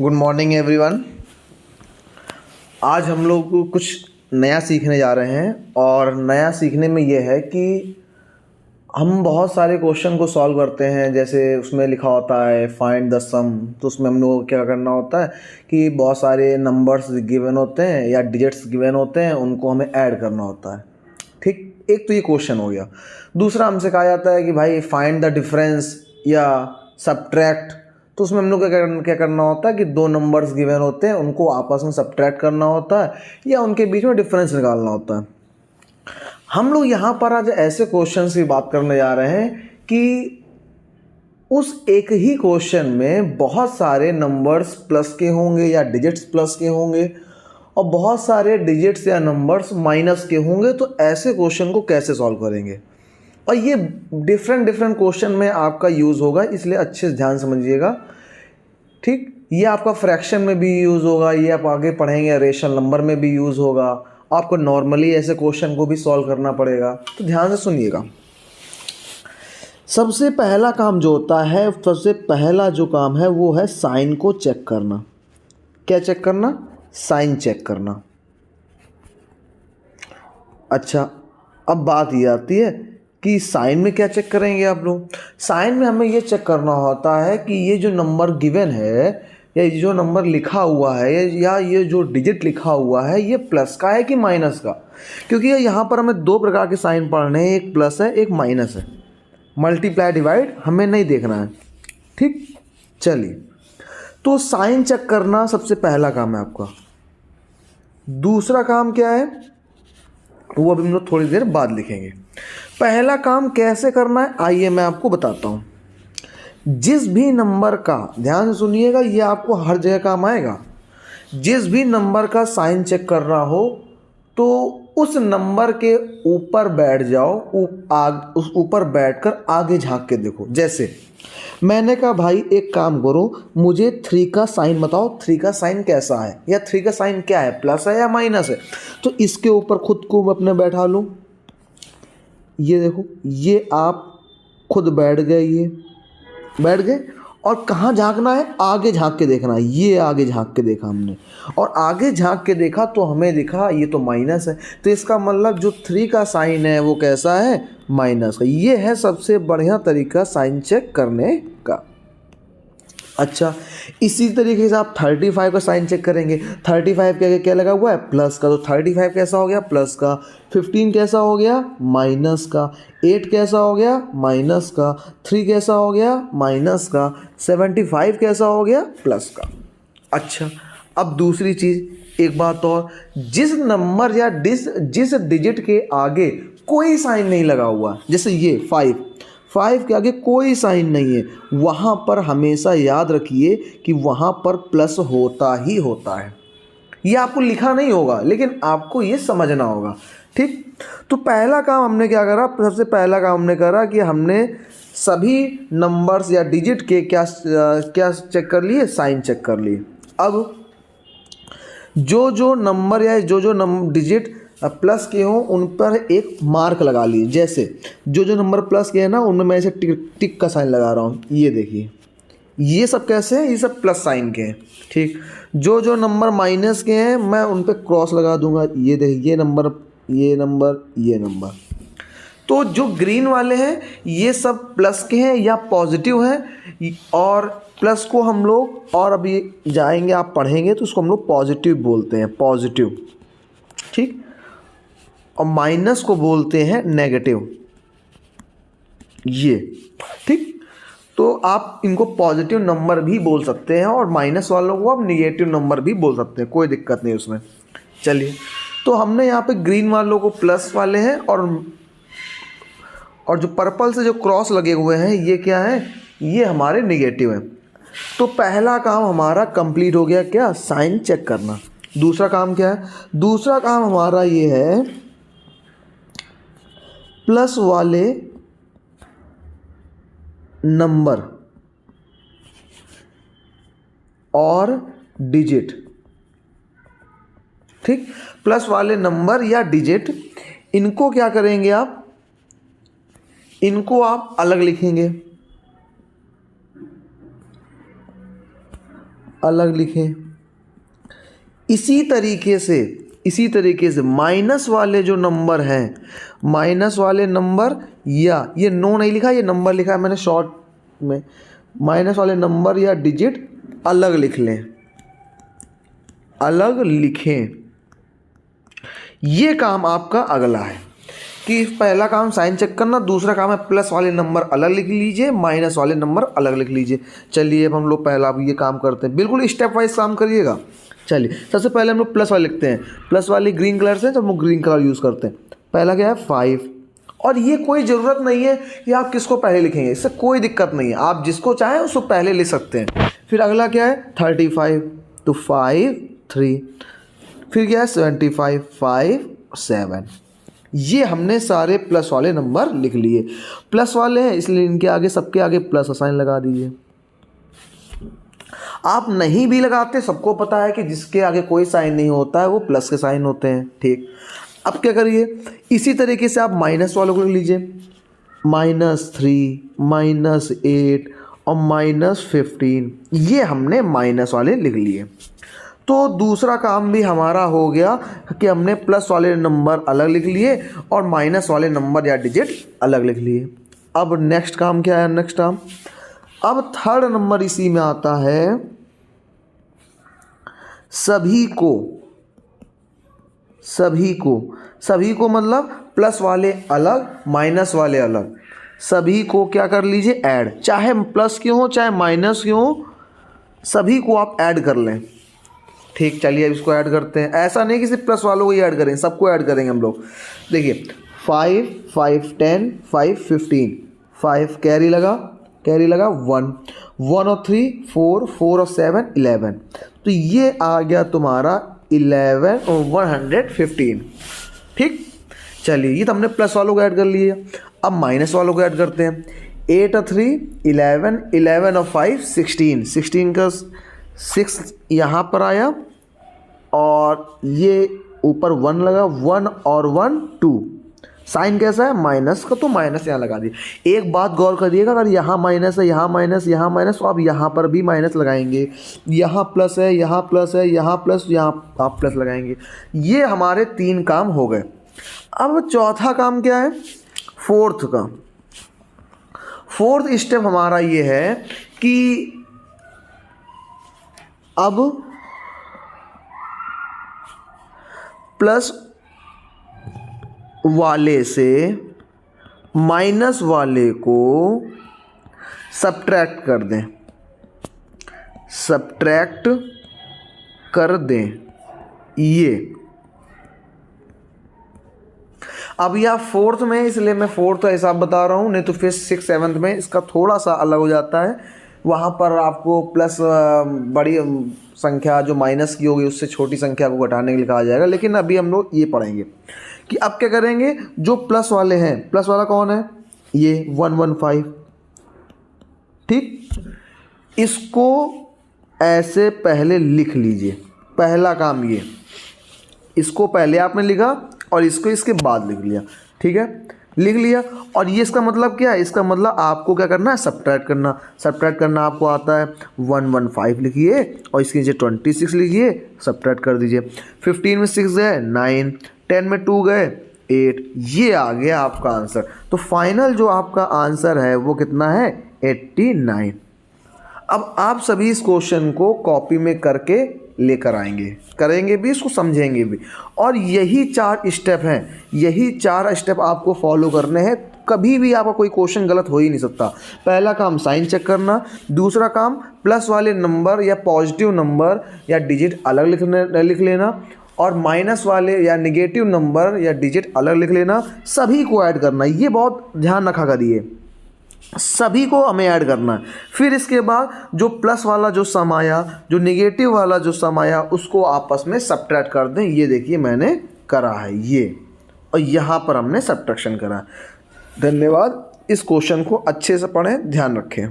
Good morning everyone. आज हम लोग कुछ नया सीखने जा रहे हैं और नया सीखने में ये है कि हम बहुत सारे क्वेश्चन को सॉल्व करते हैं। जैसे उसमें लिखा होता है फाइंड द सम, तो उसमें हम लोग को क्या करना होता है कि बहुत सारे नंबर्स गिवन होते हैं या डिजिट्स गिवन होते हैं, उनको हमें ऐड करना होता है। ठीक, एक तो ये क्वेश्चन हो गया। दूसरा हमसे कहा जाता है कि भाई फाइंड द डिफरेंस या सब्ट्रैक्ट, तो उसमें हम लोग क्या करना होता है कि दो नंबर्स गिवन होते हैं, उनको आपस में सब्ट्रैक्ट करना होता है या उनके बीच में डिफरेंस निकालना होता है। हम लोग यहाँ पर आज ऐसे क्वेश्चंस की बात करने जा रहे हैं कि उस एक ही क्वेश्चन में बहुत सारे नंबर्स प्लस के होंगे या डिजिट्स प्लस के होंगे और बहुत सारे डिजिट्स या नंबर्स माइनस के होंगे। तो ऐसे क्वेश्चन को कैसे सॉल्व करेंगे, और ये डिफरेंट क्वेश्चन में आपका यूज़ होगा, इसलिए अच्छे से ध्यान समझिएगा। ठीक, ये आपका फ्रैक्शन में भी यूज़ होगा, ये आप आगे पढ़ेंगे रेशनल नंबर में भी यूज़ होगा, आपको नॉर्मली ऐसे क्वेश्चन को भी सॉल्व करना पड़ेगा। तो ध्यान से सुनिएगा। सबसे पहला काम जो होता है, सबसे पहला जो काम है वो है साइन को चेक करना। क्या चेक करना? साइन चेक करना। अच्छा, अब बात ये आती है कि साइन में क्या चेक करेंगे आप लोग। साइन में हमें ये चेक करना होता है कि ये जो नंबर गिवन है या ये जो नंबर लिखा हुआ है या ये जो डिजिट लिखा हुआ है, ये प्लस का है कि माइनस का। क्योंकि यहाँ पर हमें दो प्रकार के साइन पढ़ने हैं, एक प्लस है एक माइनस है। मल्टीप्लाई डिवाइड हमें नहीं देखना है। ठीक, चलिए, तो साइन चेक करना सबसे पहला काम है आपका। दूसरा काम क्या है वो अभी हम लोग थोड़ी देर बाद लिखेंगे। पहला काम कैसे करना है आइए मैं आपको बताता हूँ। जिस भी नंबर का, ध्यान से सुनिएगा, ये आपको हर जगह काम आएगा। जिस भी नंबर का साइन चेक कर रहा हो तो उस नंबर के ऊपर बैठ जाओ, उस ऊपर बैठकर आगे झांक के देखो। जैसे मैंने कहा भाई एक काम करो, मुझे 3 का साइन बताओ, 3 का साइन कैसा है या 3 का साइन क्या है, प्लस है या माइनस है। तो इसके ऊपर खुद को अपने बैठा लूँ। ये देखो, ये आप खुद बैठ गए, ये बैठ गए। और कहाँ झांकना है? आगे झांक के देखना है। ये आगे झांक के देखा हमने, और आगे झांक के देखा तो हमें दिखा ये तो माइनस है। तो इसका मतलब जो 3 का साइन है वो कैसा है? माइनस का। ये है सबसे बढ़िया तरीका साइन चेक करने का। अच्छा, इसी तरीके से आप 35 का साइन चेक करेंगे। 35 के आगे क्या लगा हुआ है? प्लस का। तो 35 कैसा हो गया? प्लस का। 15 कैसा हो गया? माइनस का। 8 कैसा हो गया? माइनस का। 3 कैसा हो गया? माइनस का। 75 कैसा हो गया? प्लस का। अच्छा, अब दूसरी चीज़, एक बात और, जिस नंबर या जिस डिजिट के आगे कोई साइन नहीं लगा हुआ, जैसे ये 5 के आगे कोई साइन नहीं है, वहाँ पर हमेशा याद रखिए कि वहाँ पर प्लस होता ही होता है। ये आपको लिखा नहीं होगा लेकिन आपको ये समझना होगा। ठीक, तो पहला काम हमने क्या करा? सबसे पहला काम हमने करा कि हमने सभी नंबर्स या डिजिट के क्या चेक कर लिए? साइन चेक कर लिए। अब जो नंबर या जो डिजिट प्लस के हों उन पर एक मार्क लगा लीजिए। जैसे जो नंबर प्लस के हैं ना, उनमें मैं ऐसे टिक का साइन लगा रहा हूँ। ये देखिए, ये सब कैसे हैं? ये सब प्लस साइन के हैं। ठीक, जो नंबर माइनस के हैं मैं उन पर क्रॉस लगा दूंगा। ये देखिए, ये नंबर, ये नंबर, ये नंबर। तो जो ग्रीन वाले हैं ये सब प्लस के हैं या पॉजिटिव हैं, और प्लस को हम लोग, और अभी जाएंगे आप पढ़ेंगे तो उसको हम लोग पॉजिटिव बोलते हैं, पॉजिटिव। ठीक, और माइनस को बोलते हैं नेगेटिव। ये ठीक, तो आप इनको पॉजिटिव नंबर भी बोल सकते हैं और माइनस वालों को आप निगेटिव नंबर भी बोल सकते हैं, कोई दिक्कत नहीं उसमें। चलिए, तो हमने यहाँ पे ग्रीन वालों को प्लस वाले हैं और जो पर्पल से जो क्रॉस लगे हुए हैं ये क्या है? ये हमारे निगेटिव हैं। तो पहला काम हमारा कंप्लीट हो गया, क्या? साइन चेक करना। दूसरा काम क्या है? दूसरा काम हमारा ये है प्लस वाले नंबर और डिजिट। ठीक, प्लस वाले नंबर या डिजिट, इनको क्या करेंगे आप? इनको आप अलग लिखेंगे। अलग लिखें। इसी तरीके से माइनस वाले जो नंबर हैं, माइनस वाले नंबर, या ये नो नहीं लिखा, ये नंबर लिखा है मैंने शॉर्ट में, माइनस वाले नंबर या डिजिट अलग लिख लें, अलग लिखें। ये काम आपका अगला है कि पहला काम साइन चेक करना, दूसरा काम है प्लस वाले नंबर अलग लिख लीजिए, माइनस वाले नंबर अलग लिख लीजिए। चलिए अब हम लोग पहला अब ये काम करते हैं, बिल्कुल स्टेप वाइज काम करिएगा। चलिए सबसे पहले हम लोग प्लस वाले लिखते हैं, प्लस वाले ग्रीन कलर से, तो हम लोग ग्रीन कलर यूज़ करते हैं। पहला क्या है 5, और ये कोई ज़रूरत नहीं है कि आप किसको पहले लिखेंगे, इससे कोई दिक्कत नहीं है, आप जिसको चाहें उसको पहले लिख सकते हैं। फिर अगला क्या है 35, तो 5 3, फिर क्या है 75 5 7। ये हमने सारे प्लस वाले नंबर लिख लिए। प्लस वाले हैं इसलिए इनके आगे, सबके आगे प्लस का साइन लगा दीजिए। आप नहीं भी लगाते, सबको पता है कि जिसके आगे कोई साइन नहीं होता है वो प्लस के साइन होते हैं, ठीक। अब क्या करिए, इसी तरीके से आप माइनस वालों को लिख लीजिए, -3 -8 और -15, ये हमने माइनस वाले लिख लिए। तो दूसरा काम भी हमारा हो गया कि हमने प्लस वाले नंबर अलग लिख लिए और माइनस वाले नंबर या डिजिट अलग लिख लिए। अब नेक्स्ट काम क्या है, नेक्स्ट काम, अब थर्ड नंबर इसी में आता है, सभी को मतलब प्लस वाले अलग माइनस वाले अलग, सभी को क्या कर लीजिए ऐड, चाहे प्लस क्यों हो चाहे माइनस क्यों हो, सभी को आप ऐड कर लें, ठीक। चलिए अब इसको ऐड करते हैं। ऐसा नहीं कि सिर्फ प्लस वालों को ही ऐड करें, सबको ऐड करेंगे हम लोग। देखिए 5 5 10 5 15, 5 कैरी लगा 1 1 और 3 4 4 और 7 11, तो ये आ गया तुम्हारा 11 और 115, ठीक। चलिए ये तो हमने प्लस वालों को ऐड कर लिए। अब माइनस वालों को ऐड करते हैं, 8 और 3 11 11 और 5 16, 16 का 6 यहाँ पर आया और ये ऊपर 1 लगा, 1 और 1 2, साइन कैसा है माइनस का, तो माइनस यहाँ लगा दिए। एक बात गौर करिएगा, अगर यहाँ माइनस है, यहाँ माइनस, यहाँ माइनस, तो आप यहाँ पर भी माइनस लगाएंगे, यहाँ प्लस है, यहाँ प्लस है, यहाँ प्लस, यहाँ आप प्लस लगाएंगे। ये हमारे 3 काम हो गए। अब चौथा काम क्या है, फोर्थ का। फोर्थ स्टेप हमारा ये है कि अब प्लस वाले से माइनस वाले को सब्ट्रैक्ट कर दें, सब्ट्रैक्ट कर दें। ये अब यह फोर्थ में, इसलिए मैं फोर्थ का हिसाब बता रहा हूँ, नहीं तो फिर 6 7 में इसका थोड़ा सा अलग हो जाता है। वहाँ पर आपको प्लस बड़ी संख्या जो माइनस की होगी उससे छोटी संख्या को घटाने के लिए कहा जाएगा, लेकिन अभी हम लोग ये पढ़ेंगे कि अब क्या करेंगे। जो प्लस वाले हैं, प्लस वाला कौन है, ये 115, ठीक। इसको ऐसे पहले लिख लीजिए, पहला काम ये, इसको पहले आपने लिखा और इसको इसके बाद लिख लिया, ठीक है, लिख लिया। और ये इसका मतलब क्या है, इसका मतलब आपको क्या करना है, सब्ट्रैक्ट करना। सब्ट्रैक्ट करना आपको आता है, 115 लिखिए और इसके नीचे 26 लिखिए, सब्ट्रैक्ट कर दीजिए। 15 में 6 गए 9, 10 में 2 गए 8, ये आ गया आपका आंसर। तो फाइनल जो आपका आंसर है वो कितना है, 89। अब आप सभी इस क्वेश्चन को कॉपी में करके लेकर आएंगे, करेंगे भी, इसको समझेंगे भी, और यही 4 स्टेप हैं, यही 4 स्टेप आपको फॉलो करने हैं। कभी भी आपका कोई क्वेश्चन गलत हो ही नहीं सकता। पहला काम साइन चेक करना, दूसरा काम प्लस वाले नंबर या पॉजिटिव नंबर या डिजिट अलग लिख लेना, और माइनस वाले या नेगेटिव नंबर या डिजिट अलग लिख लेना, सभी को ऐड करना। ये बहुत ध्यान रखा करिए, सभी को हमें ऐड करना है। फिर इसके बाद जो प्लस वाला जो सम आया, जो नेगेटिव वाला जो सम आया, उसको आपस में सब्ट्रैक्ट कर दें। ये देखिए मैंने करा है ये, और यहाँ पर हमने सब्ट्रैक्शन करा। धन्यवाद। इस क्वेश्चन को अच्छे से पढ़ें, ध्यान रखें।